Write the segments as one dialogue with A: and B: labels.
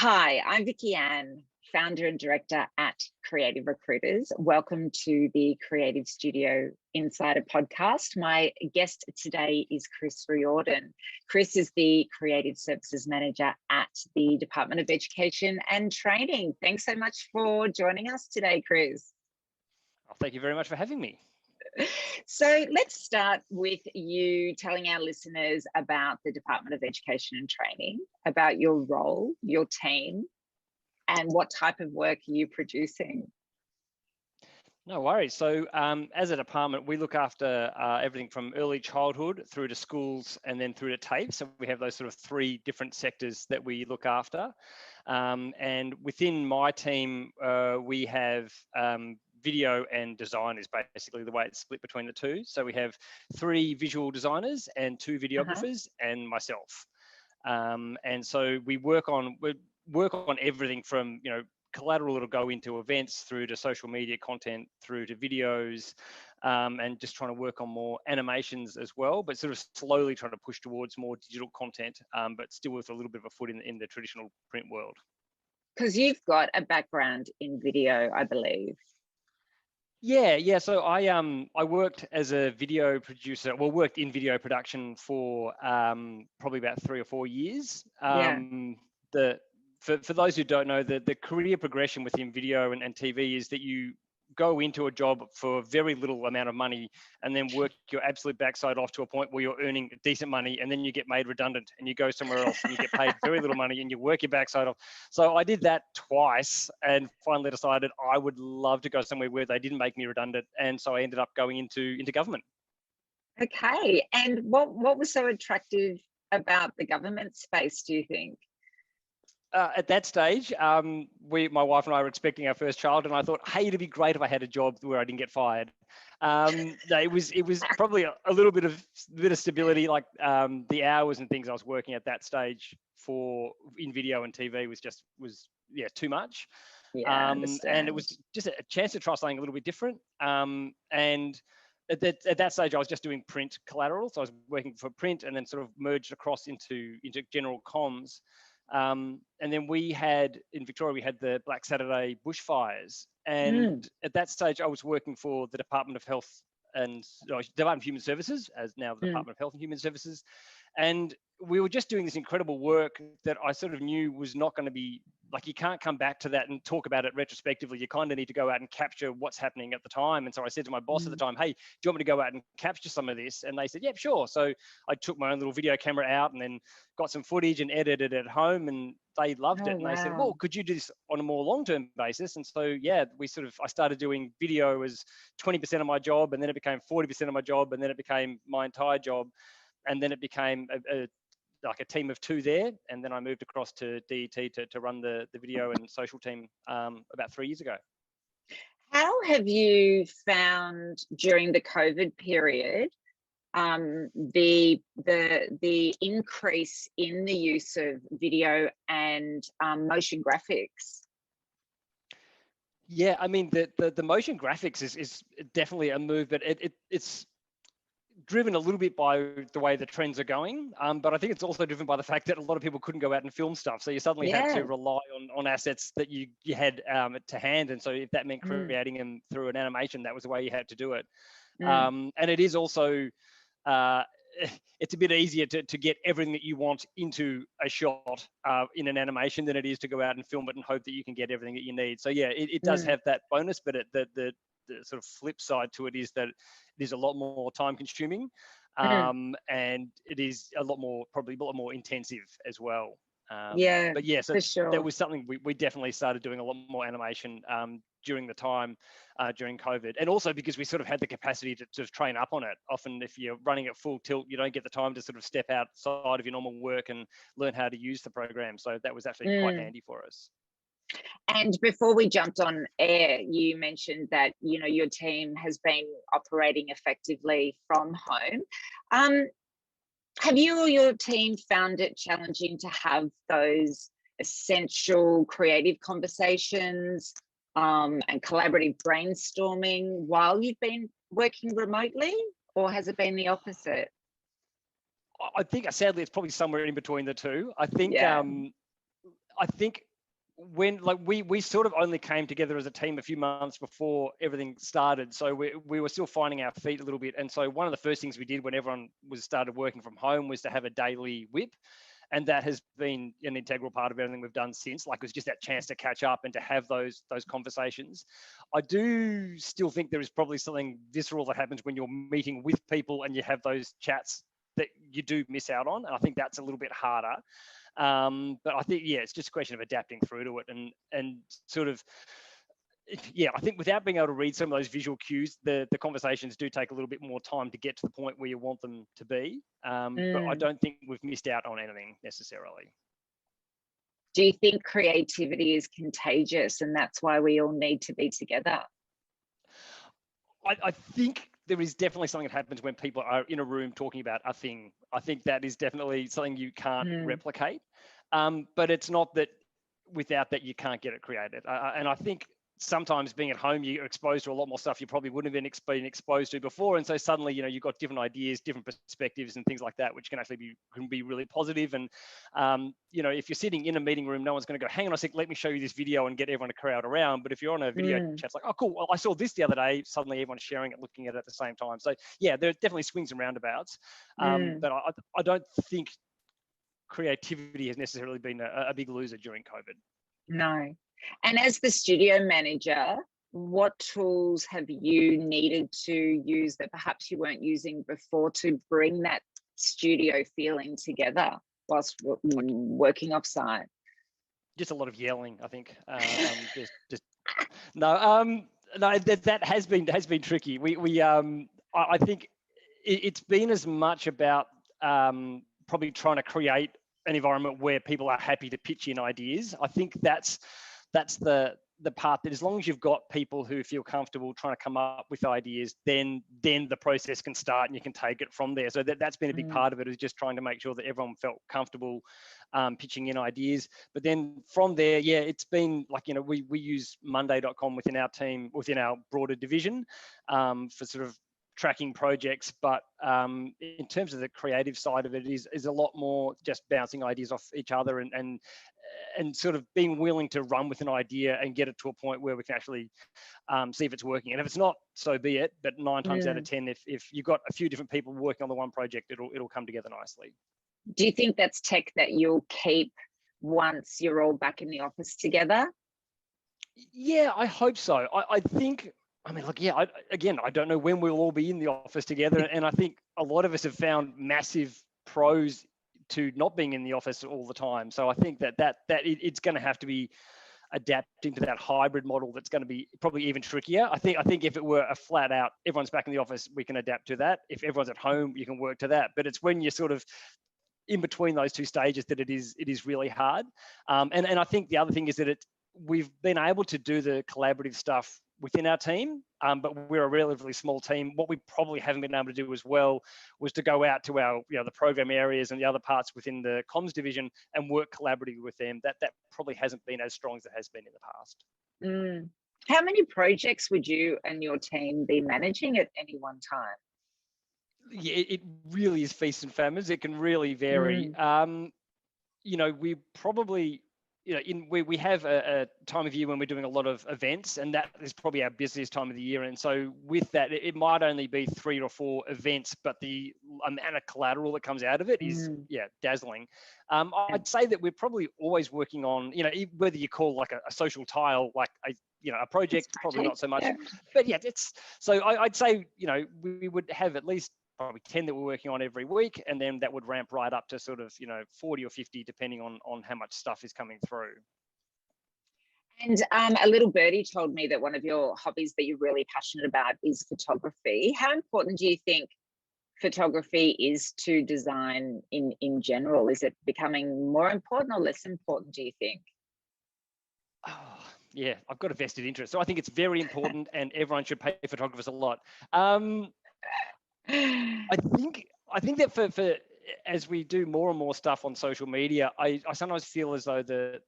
A: Hi, I'm Vicki-Anne, founder and director at Creative Recruiters. Welcome to the Creative Studio Insider podcast. My guest today is Chris Riordan. Chris is the Creative Services Manager at the Department of Education and Training. Thanks so much for joining us today, Chris.
B: Oh, thank you very much for having me.
A: So let's start with you telling our listeners about the Department of Education and Training, about your role, your team, and what type of work are you producing?
B: No worries. So as a department, we look after everything from early childhood through to schools and then through to TAFE. So we have those sort of three different sectors that we look after. And within my team, we have video and design is basically the way it's split between the two. So we have 3 visual designers and 2 videographers and myself. And so we work on everything from, collateral that'll go into events through to social media content, through to videos, and just trying to work on more animations as well, but sort of slowly trying to push towards more digital content, but still with a little bit of a foot in the traditional print world.
A: Because you've got a background in video, I believe.
B: Yeah. So I worked as a video producer. Well, worked in video production for probably about 3 or 4 years. For those who don't know, the career progression within video and TV is that you go into a job for very little amount of money and then work your absolute backside off to a point where you're earning decent money, and then you get made redundant and you go somewhere else and you get paid very little money and you work your backside off. So I did that twice and finally decided I would love to go somewhere where they didn't make me redundant, and so I ended up going into government.
A: Okay, and what was so attractive about the government space, do you think?
B: At that stage, my wife and I were expecting our first child, and I thought, hey, it'd be great if I had a job where I didn't get fired. It was probably a little bit of stability, like the hours and things I was working at that stage in video and TV was too much.
A: Yeah,
B: and it was just a chance to try something a little bit different. And at that stage, I was just doing print collateral, so I was working for print, and then sort of merged across into general comms. And then in Victoria, we had the Black Saturday bushfires. And at that stage, I was working for the Department of Health and Department of Human Services, as now the Department of Health and Human Services. And we were just doing this incredible work that I sort of knew was not going to be, like, you can't come back to that and talk about it retrospectively. You kind of need to go out and capture what's happening at the time. And so I said to my boss at the time, hey, do you want me to go out and capture some of this? And they said, yep, sure. So I took my own little video camera out and then got some footage and edited it at home, and they loved it. And they said, well, could you do this on a more long-term basis? And so, yeah, I started doing video as 20% of my job, and then it became 40% of my job, and then it became my entire job. And then it became like a team of 2 there, and then I moved across to DET to run the video and social team about 3 years ago.
A: How have you found during the COVID period the increase in the use of video and motion graphics?
B: Yeah, I mean the motion graphics is definitely a move, but it's driven a little bit by the way the trends are going, but I think it's also driven by the fact that a lot of people couldn't go out and film stuff, so you suddenly had to rely on assets that you had to hand, and so if that meant creating them through an animation, that was the way you had to do it. And it is also it's a bit easier to get everything that you want into a shot in an animation than it is to go out and film it and hope that you can get everything that you need. So yeah, it does have that bonus, but the sort of flip side to it is that it is a lot more time consuming, and it is probably a lot more intensive as well. But yeah, so that was something we definitely started doing a lot more animation during the time during COVID, and also because we sort of had the capacity to train up on it. Often if you're running at full tilt, you don't get the time to sort of step outside of your normal work and learn how to use the program. So that was actually quite handy for us.
A: And before we jumped on air, you mentioned that, your team has been operating effectively from home. Have you or your team found it challenging to have those essential creative conversations and collaborative brainstorming while you've been working remotely, or has it been the opposite?
B: I think sadly it's probably somewhere in between the two. I think when like we sort of only came together as a team a few months before everything started, so we were still finding our feet a little bit. And so one of the first things we did when everyone was started working from home was to have a daily whip, and that has been an integral part of everything we've done since. Like, it was just that chance to catch up and to have those conversations. I do still think there is probably something visceral that happens when you're meeting with people and you have those chats that you do miss out on, and I think that's a little bit harder. But I think, yeah, it's just a question of adapting through to it, and sort of, yeah, I think without being able to read some of those visual cues, the conversations do take a little bit more time to get to the point where you want them to be. But I don't think we've missed out on anything necessarily.
A: Do you think creativity is contagious and that's why we all need to be together?
B: I think there is definitely something that happens when people are in a room talking about a thing. I think that is definitely something you can't replicate. But it's not that without that you can't get it created. And I think sometimes being at home, you're exposed to a lot more stuff you probably wouldn't have been exposed to before. And so suddenly, you've got different ideas, different perspectives and things like that, which can actually be really positive. And, if you're sitting in a meeting room, no one's going to go, hang on a sec, let me show you this video and get everyone to crowd around. But if you're on a video chat, it's like, oh, cool, well, I saw this the other day. Suddenly everyone's sharing it, looking at it at the same time. So yeah, there are definitely swings and roundabouts. But I don't think creativity has necessarily been a big loser during COVID.
A: No. And as the studio manager, what tools have you needed to use that perhaps you weren't using before to bring that studio feeling together whilst working offsite?
B: Just a lot of yelling, I think. No, that has been tricky. I think it's been as much about probably trying to create an environment where people are happy to pitch in ideas. I think that's the part that, as long as you've got people who feel comfortable trying to come up with ideas, then the process can start and you can take it from there. So that's been a big part of it, is just trying to make sure that everyone felt comfortable pitching in ideas. But then from there, yeah, it's been like, we use Monday.com within our team, within our broader division, for sort of tracking projects. But in terms of the creative side of it, is a lot more just bouncing ideas off each other and sort of being willing to run with an idea and get it to a point where we can actually see if it's working. And if it's not, so be it. But 9 times out of 10, if you've got a few different people working on the one project, it'll come together nicely.
A: Do you think that's tech that you'll keep once you're all back in the office together?
B: Yeah, I hope so. I think, I don't know when we'll all be in the office together. And I think a lot of us have found massive pros to not being in the office all the time. So I think that it's going to have to be adapting to that hybrid model. That's going to be probably even trickier. I think if it were a flat out, everyone's back in the office, we can adapt to that. If everyone's at home, you can work to that. But it's when you're sort of in between those two stages that it is really hard. And I think the other thing is that we've been able to do the collaborative stuff within our team, but we're a relatively small team. What we probably haven't been able to do as well was to go out to our, the program areas and the other parts within the comms division and work collaboratively with them. That probably hasn't been as strong as it has been in the past.
A: How many projects would you and your team be managing at any one time?
B: Yeah, it really is feast and famines. It can really vary. We probably, we have a time of year when we're doing a lot of events, and that is probably our busiest time of the year. And so with that, it might only be 3 or 4 events, but the amount of collateral that comes out of it is, dazzling. I'd say that we're probably always working on, whether you call like a social tile, like a project, probably not so much. Yeah. But yeah, I'd say, we would have at least probably 10 that we're working on every week, and then that would ramp right up to sort of 40 or 50 depending on how much stuff is coming through.
A: And a little birdie told me that one of your hobbies that you're really passionate about is photography. How important do you think photography is to design in general? Is it becoming more important or less important, do you think?
B: Oh, yeah, I've got a vested interest, so I think it's very important and everyone should pay photographers a lot. I think that for as we do more and more stuff on social media, I sometimes feel as though the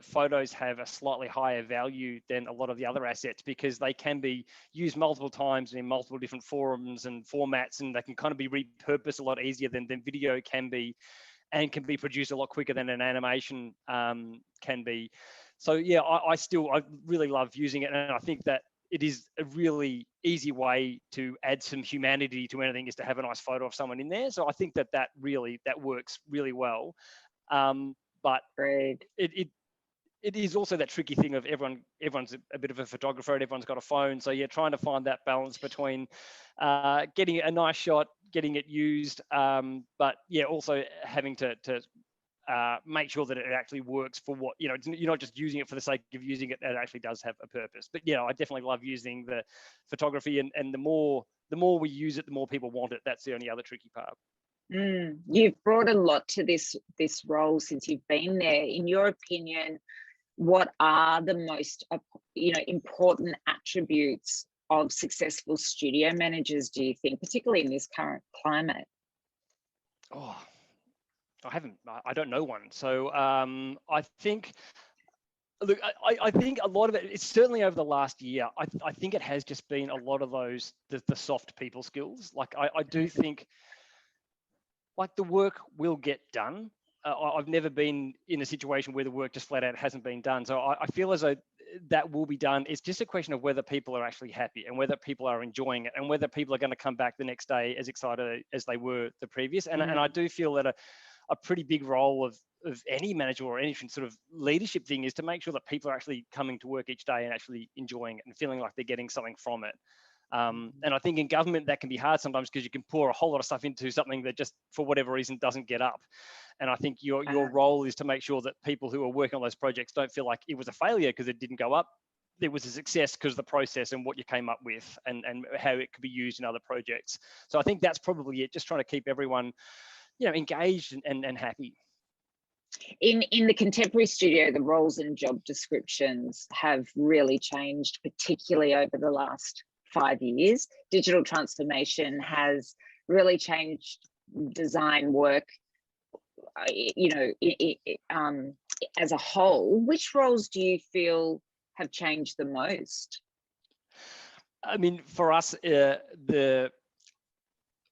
B: photos have a slightly higher value than a lot of the other assets, because they can be used multiple times in multiple different forums and formats, and they can kind of be repurposed a lot easier than video can be, and can be produced a lot quicker than an animation can be. So yeah, I really love using it, and I think that it is a really easy way to add some humanity to anything, is to have a nice photo of someone in there. So I think that works really well. But
A: Great.
B: it is also that tricky thing of everyone's a bit of a photographer and everyone's got a phone. So yeah, trying to find that balance between getting a nice shot, getting it used, but yeah, also having to make sure that it actually works for what, you're not just using it for the sake of using it, it actually does have a purpose. But yeah, I definitely love using the photography, and the more we use it, the more people want it. That's the only other tricky part.
A: You've brought a lot to this role since you've been there. In your opinion, what are the most important attributes of successful studio managers, do you think, particularly in this current climate?
B: Oh, I don't know one. So I think, look, I think a lot of it, it's certainly over the last year, I think it has just been a lot of those, the soft people skills. Like I do think, like, the work will get done. I've never been in a situation where the work just flat out hasn't been done. So I feel as though that will be done. It's just a question of whether people are actually happy and whether people are enjoying it and whether people are going to come back the next day as excited as they were the previous. And I do feel that a pretty big role of any manager or any sort of leadership thing is to make sure that people are actually coming to work each day and actually enjoying it and feeling like they're getting something from it. And I think in government that can be hard sometimes, because you can pour a whole lot of stuff into something that just for whatever reason doesn't get up. And I think your role is to make sure that people who are working on those projects don't feel like it was a failure because it didn't go up. It was a success because of the process and what you came up with, and how it could be used in other projects. So I think that's probably it, just trying to keep everyone, engaged and happy.
A: In the contemporary studio, the roles and job descriptions have really changed, particularly over the last 5 years. Digital transformation has really changed design work, as a whole. Which roles do you feel have changed the most?
B: I mean, for us,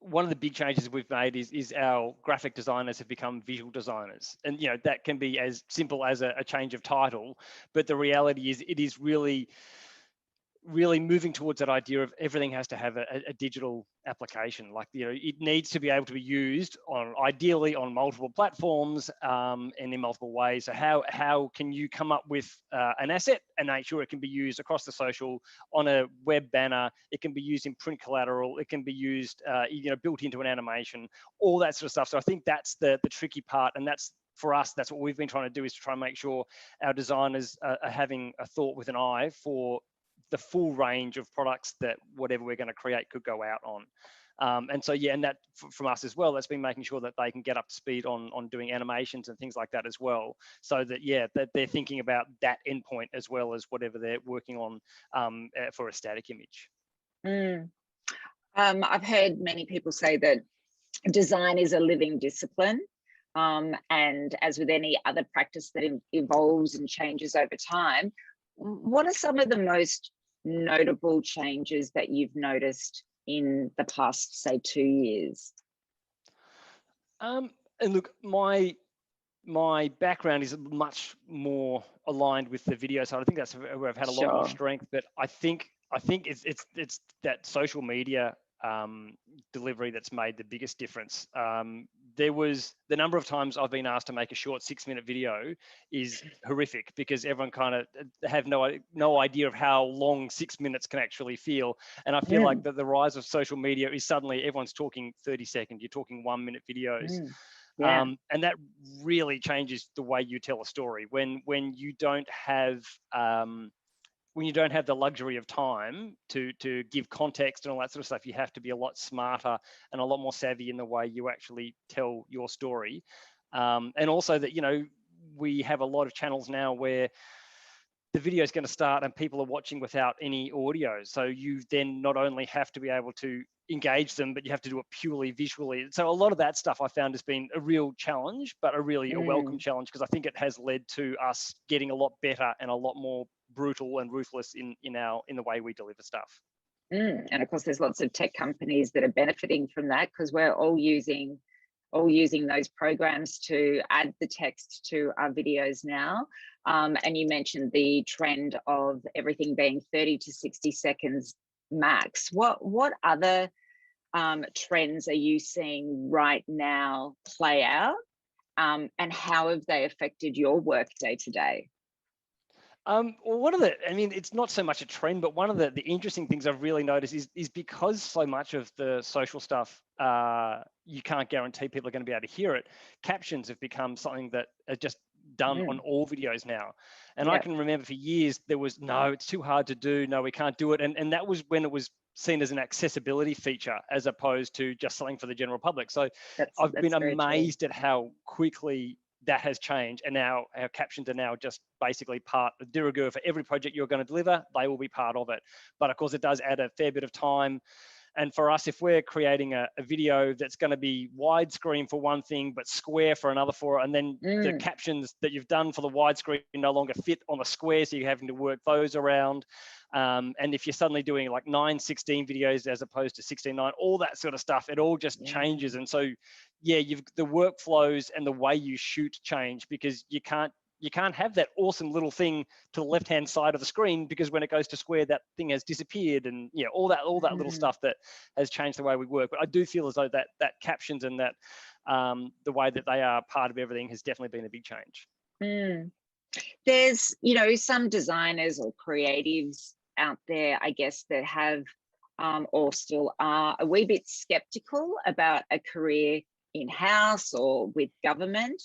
B: one of the big changes we've made is our graphic designers have become visual designers. And, that can be as simple as a change of title, but the reality is it is really moving towards that idea of everything has to have a digital application. Like, it needs to be able to be used ideally on multiple platforms, and in multiple ways. So how can you come up with an asset and make sure it can be used across the social, on a web banner, it can be used in print collateral, it can be used, built into an animation, all that sort of stuff. So I think that's the tricky part, and that's, for us, that's what we've been trying to do, is to try and make sure our designers are having a thought with an eye for the full range of products that whatever we're going to create could go out on. And so, yeah, and that from us as well, that's been making sure that they can get up to speed on doing animations and things like that as well. So that, yeah, that they're thinking about that endpoint as well as whatever they're working on for a static image.
A: I've heard many people say that design is a living discipline. And as with any other practice that evolves and changes over time, what are some of the most notable changes that you've noticed in the past, say, 2 years?
B: And look, my background is much more aligned with the video side. I think that's where I've had a lot more strength. But I think it's that social media delivery that's made the biggest difference. There was the number of times I've been asked to make a short 6-minute video is horrific, because everyone kind of have no idea of how long 6 minutes can actually feel. And I feel like that the rise of social media is suddenly everyone's talking 30 seconds, you're talking 1-minute videos. And that really changes the way you tell a story when you don't have the luxury of time to give context and all that sort of stuff. You have to be a lot smarter and a lot more savvy in the way you actually tell your story. And also that, we have a lot of channels now where the video is going to start and people are watching without any audio. So you then not only have to be able to engage them, but you have to do it purely visually. So a lot of that stuff I found has been a real challenge, but a welcome challenge, because I think it has led to us getting a lot better and a lot more brutal and ruthless in the way we deliver stuff.
A: And of course, there's lots of tech companies that are benefiting from that, because we're all using all using those programs to add the text to our videos now. And you mentioned the trend of everything being 30 to 60 seconds max. What other trends are you seeing right now play out, and how have they affected your work day to day?
B: Well, one of the, I mean, it's not so much a trend, but one of the interesting things I've really noticed is because so much of the social stuff, you can't guarantee people are going to be able to hear it. Captions have become something that are just done on all videos now. And I can remember for years there was, no, it's too hard to do. No, we can't do it. And that was when it was seen as an accessibility feature as opposed to just something for the general public. So I've been amazed at how quickly that has changed, and now our captions are now just basically part of de rigueur for every project you're going to deliver. They will be part of it, but of course it does add a fair bit of time. And for us, if we're creating a video that's going to be widescreen for one thing but square for another and then the captions that you've done for the widescreen no longer fit on the square, so you're having to work those around. And if you're suddenly doing like 9:16 videos as opposed to 16:9, all that sort of stuff, it all just changes. And so, yeah, the workflows and the way you shoot change, because you can't have that awesome little thing to the left-hand side of the screen, because when it goes to square, that thing has disappeared, and all that little stuff that has changed the way we work. But I do feel as though that captions and that the way that they are part of everything has definitely been a big change.
A: There's, some designers or creatives out there, I guess, that have or still are a wee bit skeptical about a career in-house or with government.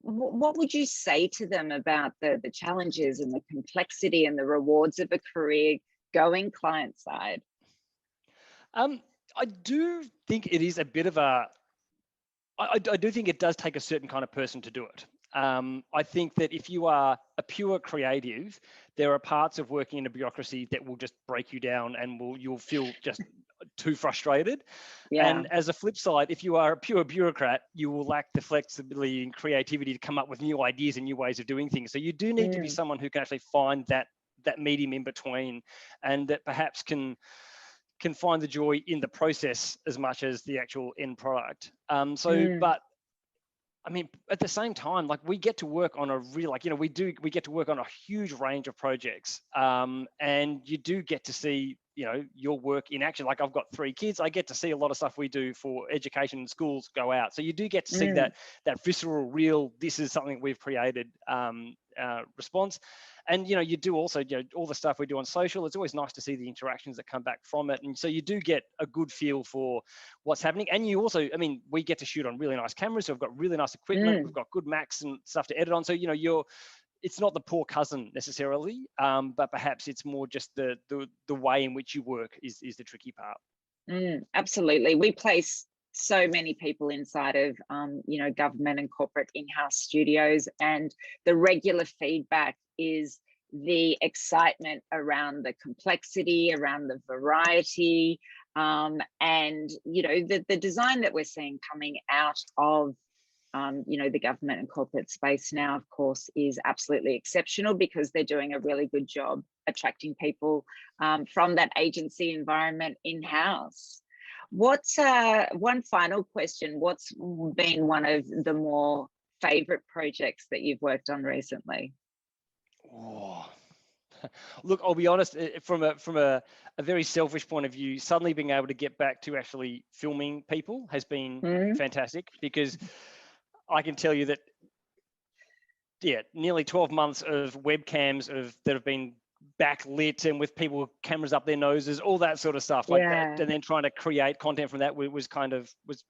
A: What would you say to them about the challenges and the complexity and the rewards of a career going client side?
B: I do think it is a bit of a, I do think it does take a certain kind of person to do it. I think that if you are a pure creative, there are parts of working in a bureaucracy that will just break you down, and you'll feel just too frustrated. And as a flip side, if you are a pure bureaucrat, you will lack the flexibility and creativity to come up with new ideas and new ways of doing things. So you do need to be someone who can actually find that medium in between, and that perhaps can find the joy in the process as much as the actual end product. But I mean, at the same time, like, we get to work on a real, we get to work on a huge range of projects, and you do get to see, your work in action. Like, I've got 3 kids. I get to see a lot of stuff we do for education in schools go out. So you do get to see that visceral, real, this is something we've created response. And, you do also, all the stuff we do on social, it's always nice to see the interactions that come back from it. And so you do get a good feel for what's happening. And you also, I mean, we get to shoot on really nice cameras. So we've got really nice equipment. We've got good Macs and stuff to edit on. So, it's not the poor cousin necessarily, but perhaps it's more just the way in which you work is the tricky part.
A: Absolutely. We place so many people inside of, government and corporate in-house studios, and the regular feedback is the excitement around the complexity, around the variety, and, the design that we're seeing coming out of the government and corporate space now, of course, is absolutely exceptional, because they're doing a really good job attracting people from that agency environment in-house. What's one final question? What's been one of the more favorite projects that you've worked on recently?
B: Oh. Look, I'll be honest, from a very selfish point of view, suddenly being able to get back to actually filming people has been fantastic, because I can tell you that, nearly 12 months of webcams that have been backlit and with people with cameras up their noses, all that sort of stuff like that, and then trying to create content from that was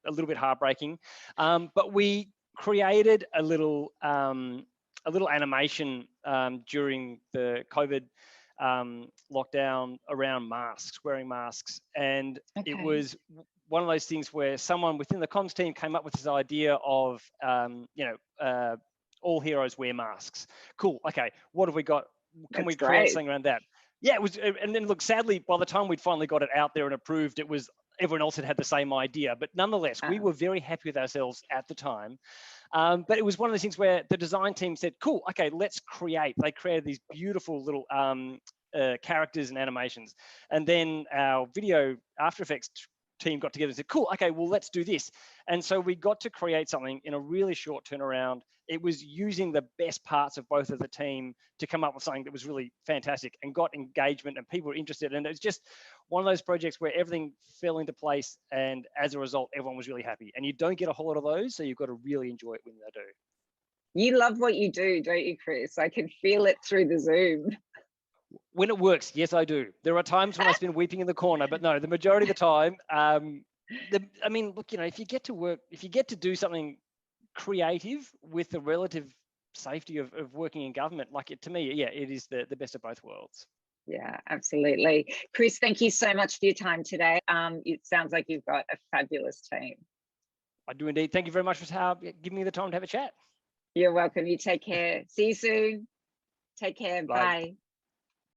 B: a little bit heartbreaking. But we created a little animation during the COVID lockdown around wearing masks, and it was one of those things where someone within the comms team came up with this idea of all heroes wear masks. Cool. Okay, what have we got? Can we create something around that? Yeah, it was. And then, look, sadly, by the time we'd finally got it out there and approved, it was everyone else had the same idea. But nonetheless, we were very happy with ourselves at the time. But it was one of those things where the design team said, cool, okay, let's create. They created these beautiful little characters and animations. And then our video After Effects team got together and said, cool, okay, well, let's do this. And so we got to create something in a really short turnaround. It was using the best parts of both of the team to come up with something that was really fantastic and got engagement and people were interested. And it's just one of those projects where everything fell into place. And as a result, everyone was really happy. And you don't get a whole lot of those. So you've got to really enjoy it when they do.
A: You love what you do, don't you, Chris? I can feel it through the Zoom.
B: When it works, yes, I do. There are times when I spend weeping in the corner, but no, the majority of the time, I mean, look, you know, if you get to work, if you get to do something creative with the relative safety of working in government, like to me, yeah, it is the best of both worlds.
A: Yeah, absolutely. Chris, thank you so much for your time today. It sounds like you've got a fabulous team.
B: I do indeed. Thank you very much for giving me the time to have a chat.
A: You're welcome. You take care. See you soon. Take care.
B: Bye.
A: Bye.